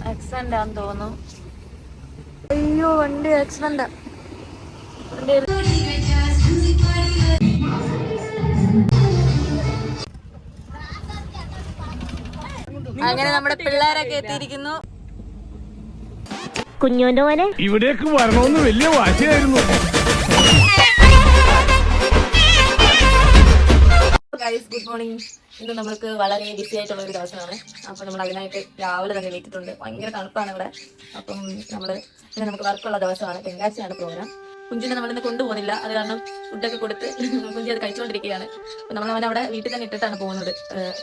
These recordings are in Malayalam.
ആക്സിഡന്റ് ആണെന്ന് തോന്നുന്നു. അയ്യോ വണ്ടി ആക്സിഡന്റ്. അങ്ങനെ നമ്മുടെ പിള്ളേരൊക്കെ എത്തിയിരിക്കുന്നു. കുഞ്ഞോന്റെ മോനെ ഇവിടേക്ക് വരണമെന്ന് വലിയ വാശിയായിരുന്നു. Good morning. ഇത് നമ്മൾക്ക് വളരെ ബിസി ആയിട്ടുള്ള ഒരു ദിവസമാണ്. അപ്പം നമ്മൾ അതിനായിട്ട് രാവിലെ തന്നെ എണീറ്റിട്ടുണ്ട്. ഭയങ്കര തണുപ്പാണ് ഇവിടെ. അപ്പം പിന്നെ നമുക്ക് വർക്കുള്ള ദിവസമാണ്. തിങ്കളാഴ്ചയാണ് പ്രോഗ്രാം. കുഞ്ചിനെ നമ്മളിന്ന് കൊണ്ടുപോകുന്നില്ല. അത് കാരണം ഫുഡൊക്കെ കൊടുത്ത് കുഞ്ചി അത് കഴിച്ചുകൊണ്ടിരിക്കുകയാണ്. അപ്പം നമ്മൾ അവനെ അവിടെ വീട്ടിൽ തന്നെ ഇട്ടിട്ടാണ് പോകുന്നത്.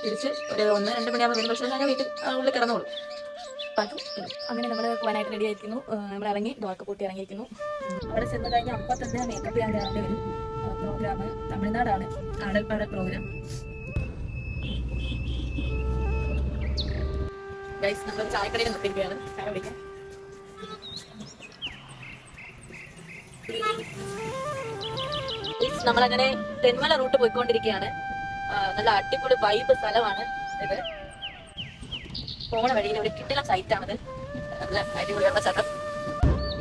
തിരിച്ച് ഒരു 1-2 മണിയാകുമ്പോൾ വരും. പക്ഷേ ഞാൻ വീട്ടിൽ ഉള്ളിൽ കിടന്നോളൂ. അങ്ങനെ നമ്മൾ പോകാനായിട്ട് റെഡി ആയിരിക്കുന്നു. നമ്മൾ ഇറങ്ങി ഡോർക്ക് കൂട്ടി ഇറങ്ങിയിരിക്കുന്നു. അവിടെ ചെന്ന് കഴിഞ്ഞാൽ അപ്പം തന്നെ മേക്കപ്പ് ചെയ്യാൻ കയറേണ്ടി വരും. പ്രോഗ്രാം തമിഴ്നാടാണ്, ആടൽപ്പാടൽ പ്രോഗ്രാം. ഗൈസ് നമ്മൾ ചായക്കടയിൽ നിർത്തിയിരിക്കുകയാണ് ചായ കുടിക്കാൻ. നമ്മളങ്ങനെ തെന്മല റൂട്ട് പോയിക്കൊണ്ടിരിക്കുകയാണ്. നല്ല അടിപൊളി വൈബ് സ്ഥലമാണ് ഇത്. പോണ വഴിയിൽ ഒരു കിട്ടില സൈറ്റാണിത്. നല്ല അടിപൊളിയുള്ള സ്ഥലം.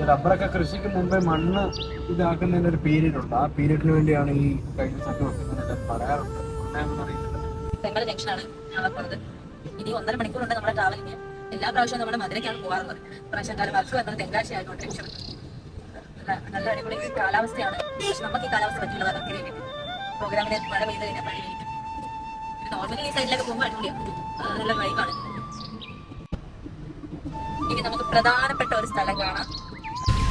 റബ്ബറൊക്കെ കൃഷിക്ക് മുമ്പേ മണ്ണ് ഇതാക്കുന്നതിന് ഒരു പീരീഡ് ഉണ്ട്. ആ പീരീഡിന് വേണ്ടിയാണ് ഈ കഴിഞ്ഞ പറയാറുണ്ട്. തെന്മല ജംഗ്ഷനാണ് ഞങ്ങളെ പോണത്. ഇനി 1.5 മണിക്കൂറുണ്ട് നമ്മുടെ ട്രാവലിങ്. എല്ലാ പ്രാവശ്യവും നമ്മുടെ മധുരയ്ക്കാണ് പോകാറുള്ളത്. പ്രാവശ്യം കാലം വർക്ക് വന്നത് തെങ്കാഴ്ച ആയിരുന്നു. ടെൻഷൻ നല്ല അടിപൊളി കാലാവസ്ഥയാണ്. പക്ഷെ നമുക്ക് ഈ കാലാവസ്ഥ പറ്റില്ല വർക്കിന് വേണ്ടി. പ്രോഗ്രാമിന് മഴ പെയ്ത് കഴിഞ്ഞാൽ പണി വേണ്ടിയിട്ട് നോർമലി ഈ സൈഡിലൊക്കെ പോകുമ്പോൾ അടിപൊളിയാണ്. നല്ല വൈബാണ്. ഇനി നമുക്ക് പ്രധാനപ്പെട്ട ഒരു സ്ഥലം കാണാം.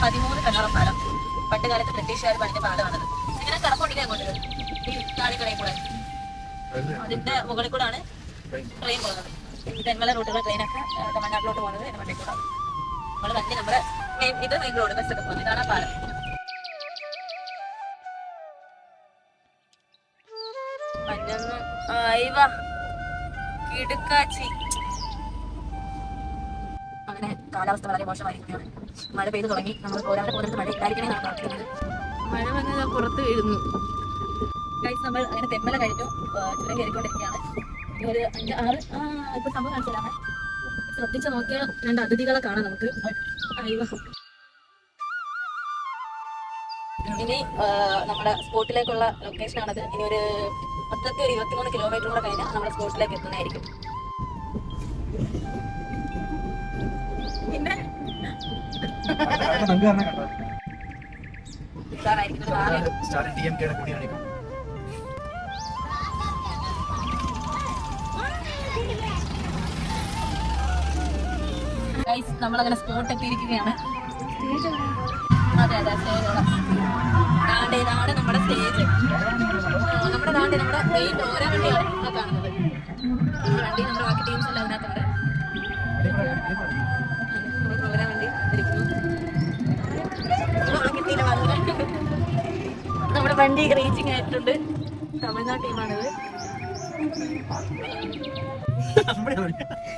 13 കണ്ണോളം പാലം. പണ്ട് കാലത്ത് ബ്രിട്ടീഷുകാർ പണിഞ്ഞ പാലമാണത്. ഇങ്ങനെ കറക്കൊണ്ടിരിക്കാൻ കൊണ്ടത് ഈ താടിക്കടയിൽ കൂടെ. അതിന്റെ മുകളിൽ കൂടാണ് ട്രെയിൻ പോകുന്നത്. തെന്മല റൂട്ടുള്ള ട്രെയിനൊക്കെ തമിഴ്നാട്ടിലോട്ട് പോകുന്നത് എന്റെ വണ്ടി കൂടാണ്. നമ്മൾ വണ്ടി നമ്മുടെ ഇത് മെയിൻ റോഡ് ബസ്സൊക്കെ പോകുന്നത്. ഇതാണ് ആ പാലം. കിടുക്കാച്ചി. അങ്ങനെ കാലാവസ്ഥ വളരെ മോശമായിരിക്കുകയാണ്. മഴ പെയ്തു തുടങ്ങി. നമ്മൾ പോരാതെ പോകുന്നത് മഴ ഇല്ലായിരിക്കണേ എന്നാണ് പ്രാർത്ഥിക്കുന്നത്. മഴ വന്നത് പുറത്ത് വീഴുന്നു. ഗൈസ് നമ്മൾ അങ്ങനെ തെന്മല കഴിഞ്ഞു ചുരം കയറിക്കൊണ്ടിരിക്കുകയാണ്. ഒരു 5-6 ഇപ്പൊ സംഭവം കാണിച്ചതാണ്. ശ്രദ്ധിച്ച് നോക്കിയാൽ 2 അതിഥികളെ കാണാം നമുക്ക്. ഇനി നമ്മുടെ സ്പോട്ടിലേക്കുള്ള ലൊക്കേഷനാണത്. ഇനി ഒരു മൊത്തത്തിൽ ഒരു 23 കിലോമീറ്റർ കൂടെ കഴിഞ്ഞാൽ നമ്മുടെ സ്പോട്ടിലേക്ക് എത്തുന്നതായിരിക്കും. പിന്നെ നമ്മളങ്ങനെ സ്പോട്ട് എത്തിയിരിക്കുകയാണ്. അതെ ഇതാണ് നമ്മുടെ സ്റ്റേജ്. നമ്മുടെ മെയിൻ ഓരോ വണ്ടിയാണ് കാണുന്നത്. വണ്ടി നമ്മുടെ ബാക്കി ടീംസ് എല്ലാം അതിനകത്തുണ്ട്. ഓരോ വണ്ടി നമ്മുടെ വണ്ടി റീച്ചിങ് ആയിട്ടുണ്ട്. തമിഴ്നാട് ടീമാണിത്.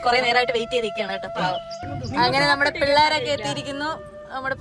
കുറെ നേരമായിട്ട് വെയിറ്റ് ചെയ്തിരിക്കുകയാണ് കേട്ടോ പാവം. അങ്ങനെ നമ്മുടെ പിള്ളേരൊക്കെ എത്തിയിരിക്കുന്നു. നമ്മുടെ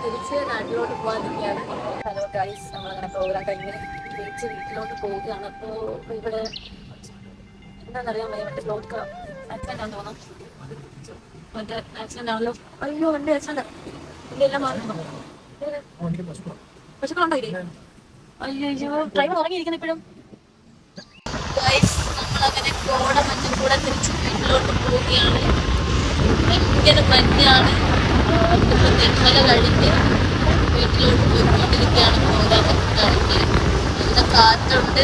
തിരിച്ച് നാട്ടിലോട്ട് പോകാതിരിക്കുകയാണ്. ഹലോ ഗൈസ്, നമ്മളങ്ങനെ പ്രോഗ്രാം കഴിഞ്ഞ് തിരിച്ച് വീട്ടിലോട്ട് പോവുകയാണ്. അപ്പോൾ ഇവിടെ എന്താണെന്നറിയാൻ വയ്യ. മറ്റേ ബ്ലോക്ക് ആക്സിഡന്റ് ആണെന്ന് തോന്നുന്നു. മറ്റേ ആക്സിഡന്റ് ആണല്ലോ. അയ്യോ വണ്ടി ആക്സിഡന്റ്. വണ്ടി എല്ലാം മാറുന്നു. പശുക്കളുണ്ടോ ഇല്ലേ? അയ്യോ ഡ്രൈവർ ഉറങ്ങിയിരിക്കുന്നു ഇപ്പോഴും. ഗൈസ് നമ്മളങ്ങനെ കോടമഞ്ഞിൽ കൂടെ തിരിച്ച് വീട്ടിലോട്ട് പോവുകയാണ്. ഭയങ്കര മഞ്ഞാണ്. തെന്മല കഴിഞ്ഞ് വീട്ടിലോട്ട് പോയിക്കൊണ്ടിരിക്കുകയാണ്. പ്രോഗ്രാം കഴിഞ്ഞ് നല്ല കാറ്റുണ്ട്.